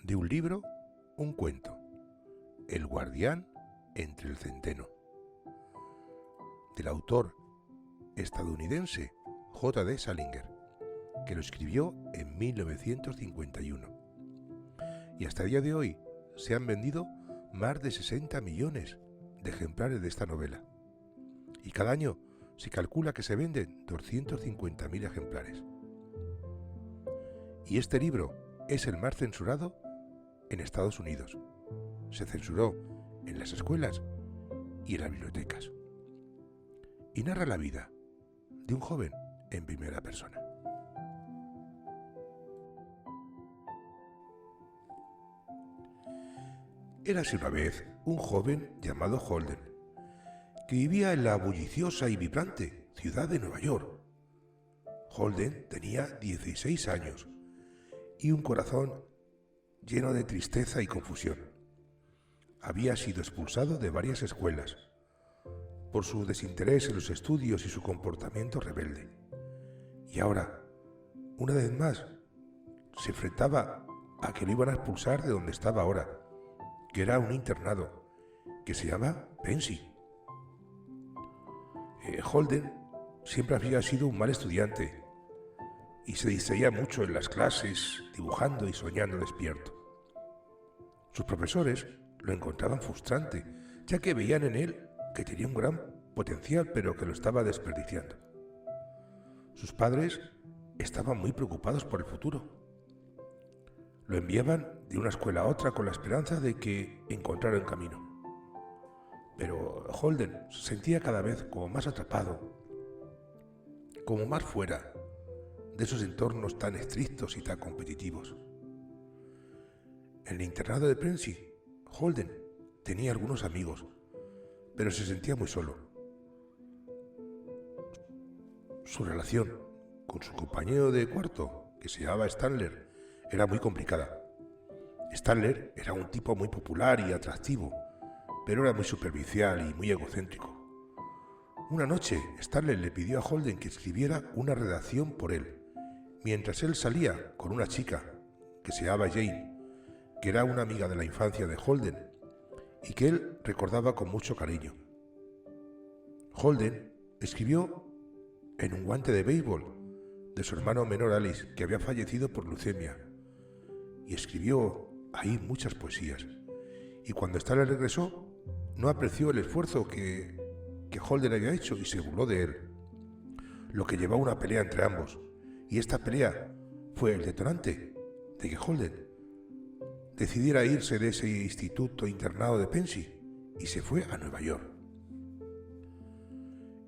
De un libro, un cuento. El guardián entre el centeno. Del autor estadounidense J.D. Salinger, que lo escribió en 1951. Y hasta el día de hoy se han vendido más de 60 millones de ejemplares de esta novela. Y cada año se calcula que se venden 250.000 ejemplares. Y este libro es el más censurado en Estados Unidos. Se censuró en las escuelas y en las bibliotecas. Y narra la vida de un joven en primera persona. Érase una vez un joven llamado Holden, que vivía en la bulliciosa y vibrante ciudad de Nueva York. Holden tenía 16 años y un corazón lleno de tristeza y confusión. Había sido expulsado de varias escuelas por su desinterés en los estudios y su comportamiento rebelde. Y ahora, una vez más, se enfrentaba a que lo iban a expulsar de donde estaba ahora, que era un internado que se llama Pensy. Holden siempre había sido un mal estudiante y se distraía mucho en las clases, dibujando y soñando despierto. Sus profesores lo encontraban frustrante, ya que veían en él que tenía un gran potencial, pero que lo estaba desperdiciando. Sus padres estaban muy preocupados por el futuro. Lo enviaban de una escuela a otra con la esperanza de que encontrara el camino. Pero Holden se sentía cada vez como más atrapado, como más fuera de esos entornos tan estrictos y tan competitivos. En el internado de Pensy, Holden tenía algunos amigos, pero se sentía muy solo. Su relación con su compañero de cuarto, que se llamaba Stanler, era muy complicada. Stanler era un tipo muy popular y atractivo, pero era muy superficial y muy egocéntrico. Una noche, Stanler le pidió a Holden que escribiera una redacción por él, mientras él salía con una chica que se llamaba Jane, que era una amiga de la infancia de Holden y que él recordaba con mucho cariño. Holden escribió en un guante de béisbol de su hermano menor Alice, que había fallecido por leucemia, y escribió ahí muchas poesías. Y cuando Stanley regresó, no apreció el esfuerzo que Holden había hecho y se burló de él, lo que llevó a una pelea entre ambos. Y esta pelea fue el detonante de que Holden decidiera irse de ese instituto internado de Pensy y se fue a Nueva York.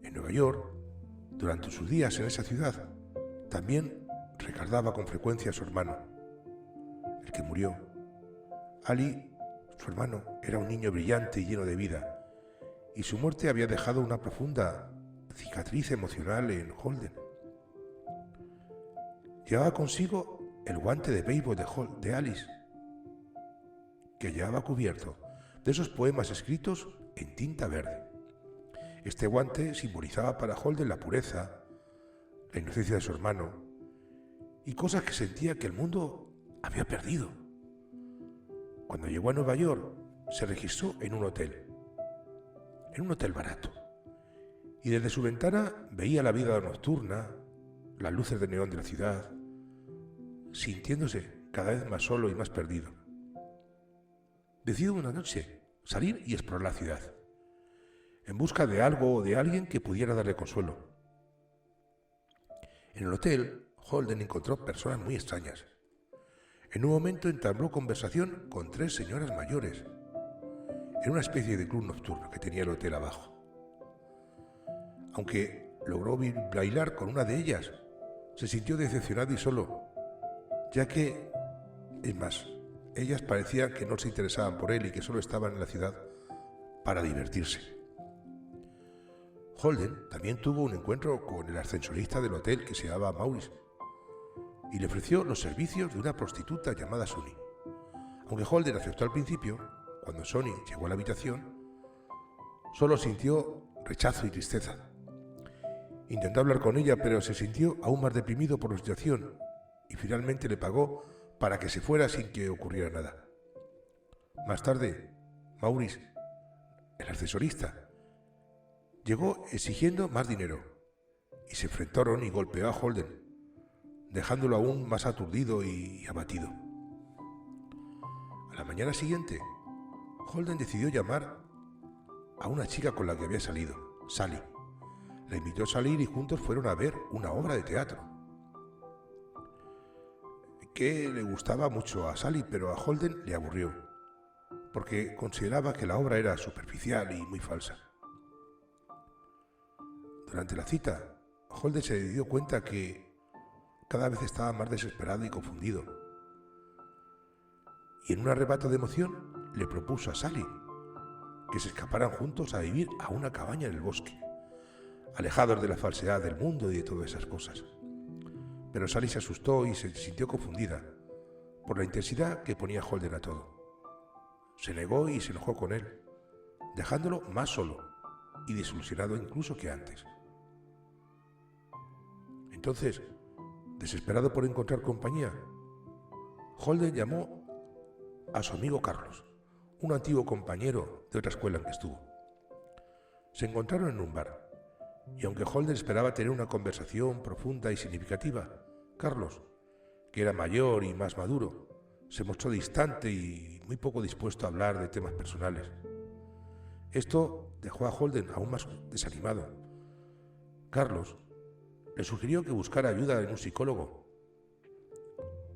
En Nueva York, durante sus días en esa ciudad, también recordaba con frecuencia a su hermano, el que murió. Ali, su hermano, era un niño brillante y lleno de vida, y su muerte había dejado una profunda cicatriz emocional en Holden. Llevaba consigo el guante de béisbol de Alice, que llevaba cubierto de esos poemas escritos en tinta verde. Este guante simbolizaba para Holden la pureza, la inocencia de su hermano y cosas que sentía que el mundo había perdido. Cuando llegó a Nueva York, se registró en un hotel barato, y desde su ventana veía la vida nocturna, las luces de neón de la ciudad, sintiéndose cada vez más solo y más perdido. Decidió una noche salir y explorar la ciudad, en busca de algo o de alguien que pudiera darle consuelo. En el hotel, Holden encontró personas muy extrañas. En un momento entabló conversación con 3 señoras mayores, en una especie de club nocturno que tenía el hotel abajo. Aunque logró bailar con una de ellas, se sintió decepcionado y solo, ya que, es más, ellas parecían que no se interesaban por él y que solo estaban en la ciudad para divertirse. Holden también tuvo un encuentro con el ascensorista del hotel, que se llamaba Maurice, y le ofreció los servicios de una prostituta llamada Sonny. Aunque Holden aceptó al principio, cuando Sonny llegó a la habitación, solo sintió rechazo y tristeza. Intentó hablar con ella, pero se sintió aún más deprimido por la situación y finalmente le pagó para que se fuera sin que ocurriera nada. Más tarde, Maurice, el ascensorista, llegó exigiendo más dinero y se enfrentaron y golpeó a Holden, dejándolo aún más aturdido y abatido. A la mañana siguiente, Holden decidió llamar a una chica con la que había salido, Sally. La invitó a salir y juntos fueron a ver una obra de teatro que le gustaba mucho a Sally, pero a Holden le aburrió, porque consideraba que la obra era superficial y muy falsa. Durante la cita, Holden se dio cuenta que cada vez estaba más desesperado y confundido, y en un arrebato de emoción le propuso a Sally que se escaparan juntos a vivir a una cabaña en el bosque, alejados de la falsedad del mundo y de todas esas cosas. Pero Sally se asustó y se sintió confundida por la intensidad que ponía Holden a todo. Se negó y se enojó con él, dejándolo más solo y desilusionado incluso que antes. Entonces, desesperado por encontrar compañía, Holden llamó a su amigo Carlos, un antiguo compañero de otra escuela en que estuvo. Se encontraron en un bar, y aunque Holden esperaba tener una conversación profunda y significativa, Carlos, que era mayor y más maduro, se mostró distante y muy poco dispuesto a hablar de temas personales. Esto dejó a Holden aún más desanimado. Carlos le sugirió que buscara ayuda en un psicólogo,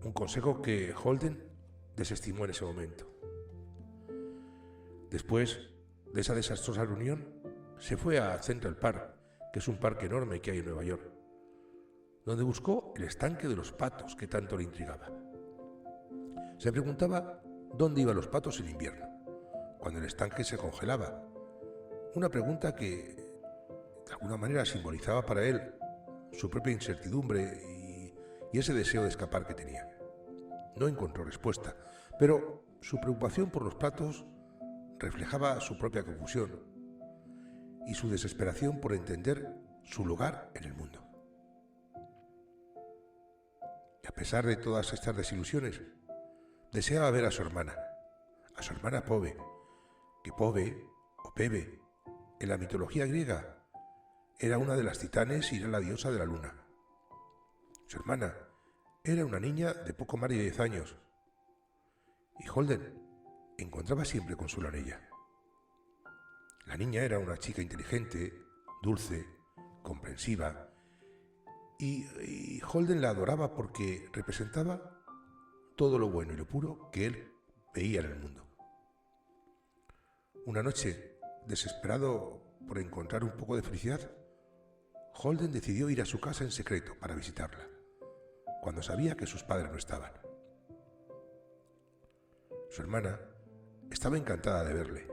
un consejo que Holden desestimó en ese momento. Después de esa desastrosa reunión, se fue a Central Park, que es un parque enorme que hay en Nueva York, donde buscó el estanque de los patos que tanto le intrigaba. Se preguntaba dónde iban los patos en invierno, cuando el estanque se congelaba, una pregunta que de alguna manera simbolizaba para él su propia incertidumbre y ese deseo de escapar que tenía. No encontró respuesta, pero su preocupación por los patos reflejaba su propia confusión y su desesperación por entender su lugar en el mundo. Y a pesar de todas estas desilusiones, deseaba ver a su hermana Phoebe, que Phoebe o Pebe en la mitología griega era una de las titanes y era la diosa de la luna. Su hermana era una niña de poco más de 10 años y Holden encontraba siempre consuelo en ella. La niña era una chica inteligente, dulce, comprensiva y Holden la adoraba porque representaba todo lo bueno y lo puro que él veía en el mundo. Una noche, desesperado por encontrar un poco de felicidad, Holden decidió ir a su casa en secreto para visitarla, cuando sabía que sus padres no estaban. Su hermana estaba encantada de verle,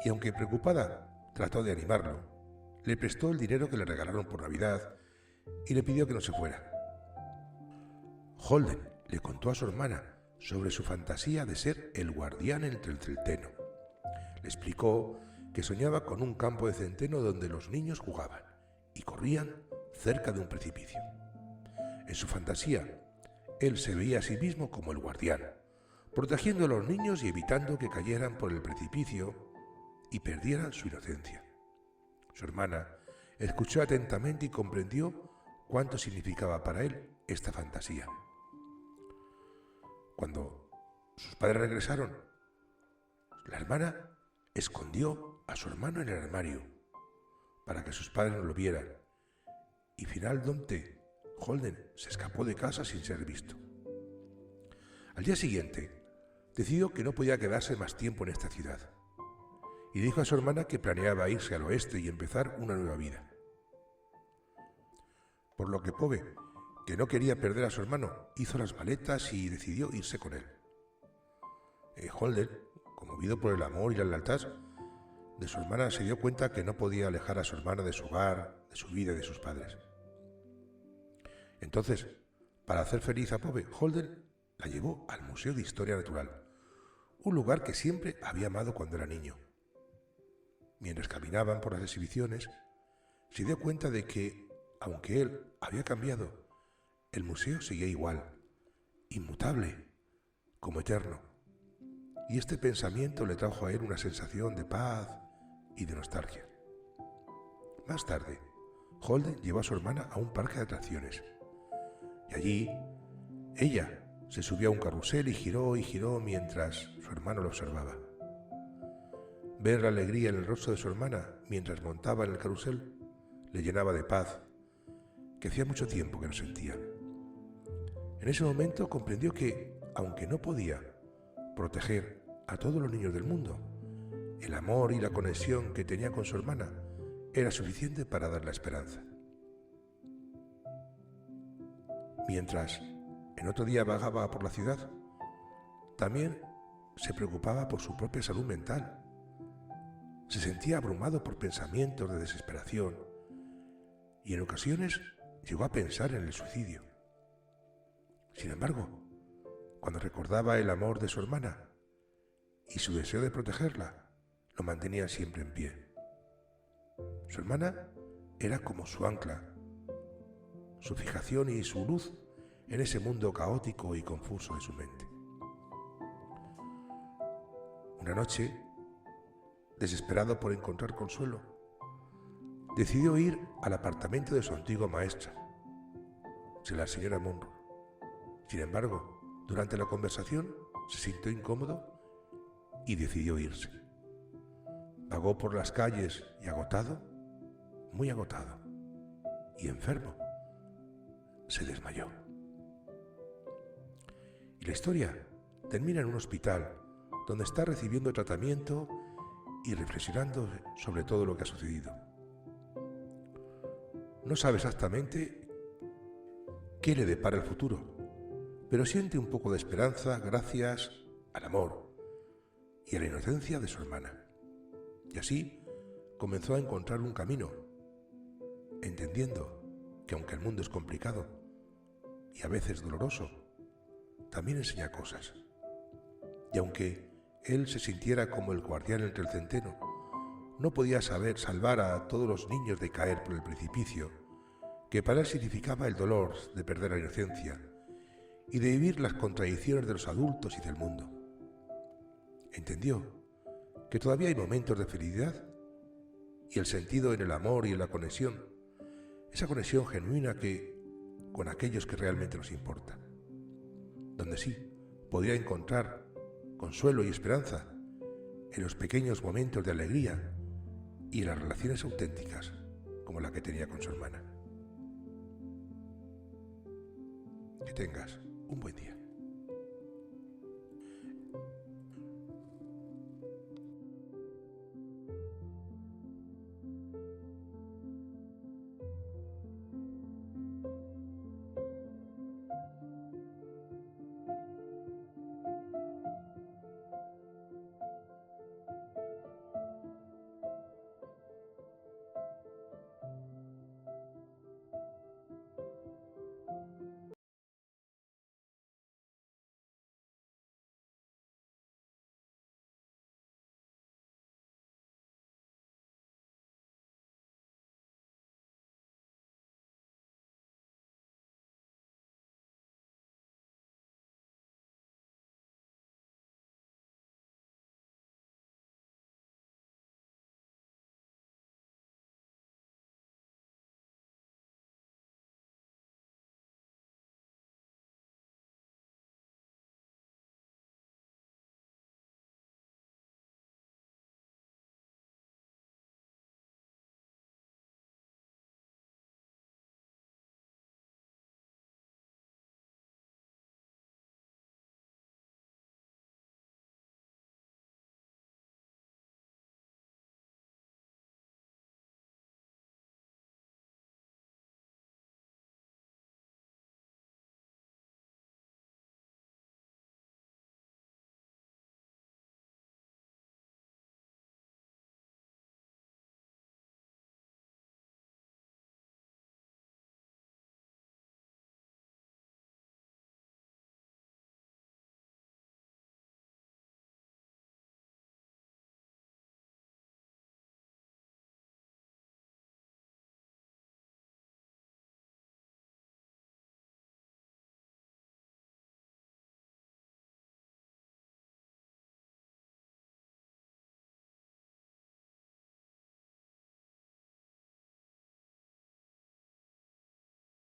y aunque preocupada, trató de animarlo. Le prestó el dinero que le regalaron por Navidad y le pidió que no se fuera. Holden le contó a su hermana sobre su fantasía de ser el guardián entre el centeno. Le explicó que soñaba con un campo de centeno donde los niños jugaban y corrían cerca de un precipicio. En su fantasía, él se veía a sí mismo como el guardián, protegiendo a los niños y evitando que cayeran por el precipicio y perdieran su inocencia. Su hermana escuchó atentamente y comprendió cuánto significaba para él esta fantasía. Cuando sus padres regresaron, la hermana escondió a su hermano en el armario para que sus padres no lo vieran y finalmente Holden se escapó de casa sin ser visto. Al día siguiente, decidió que no podía quedarse más tiempo en esta ciudad y dijo a su hermana que planeaba irse al oeste y empezar una nueva vida. Por lo que Phoebe, que no quería perder a su hermano, hizo las maletas y decidió irse con él. Holden, conmovido por el amor y la lealtad de su hermana, se dio cuenta que no podía alejar a su hermana de su hogar, de su vida y de sus padres. Entonces, para hacer feliz a Phoebe, Holden la llevó al Museo de Historia Natural, un lugar que siempre había amado cuando era niño. Mientras caminaban por las exhibiciones, se dio cuenta de que, aunque él había cambiado, el museo seguía igual, inmutable, como eterno. Y este pensamiento le trajo a él una sensación de paz y de nostalgia. Más tarde, Holden llevó a su hermana a un parque de atracciones. Y allí, ella se subió a un carrusel y giró mientras su hermano lo observaba. Ver la alegría en el rostro de su hermana mientras montaba en el carrusel le llenaba de paz, que hacía mucho tiempo que no sentía. En ese momento comprendió que, aunque no podía proteger a todos los niños del mundo, el amor y la conexión que tenía con su hermana era suficiente para dar la esperanza. Mientras en otro día vagaba por la ciudad, también se preocupaba por su propia salud mental. Se sentía abrumado por pensamientos de desesperación y en ocasiones llegó a pensar en el suicidio. Sin embargo, cuando recordaba el amor de su hermana y su deseo de protegerla, lo mantenía siempre en pie. Su hermana era como su ancla, su fijación y su luz en ese mundo caótico y confuso de su mente. Una noche, desesperado por encontrar consuelo, decidió ir al apartamento de su antigua maestra, la señora Monroe. Sin embargo, durante la conversación se sintió incómodo y decidió irse. Vagó por las calles y agotado, muy agotado y enfermo, se desmayó. Y la historia termina en un hospital donde está recibiendo tratamiento y reflexionando sobre todo lo que ha sucedido. No sabe exactamente qué le depara el futuro, pero siente un poco de esperanza gracias al amor y a la inocencia de su hermana. Y así comenzó a encontrar un camino, entendiendo que aunque el mundo es complicado y a veces doloroso, también enseña cosas. Y aunque él se sintiera como el guardián entre el centeno, no podía salvar a todos los niños de caer por el precipicio, que para él significaba el dolor de perder la inocencia y de vivir las contradicciones de los adultos y del mundo. Entendió que todavía hay momentos de felicidad y el sentido en el amor y en la conexión, esa conexión genuina con aquellos que realmente nos importan, donde sí podría encontrar consuelo y esperanza en los pequeños momentos de alegría y en las relaciones auténticas como la que tenía con su hermana. Que tengas un buen día.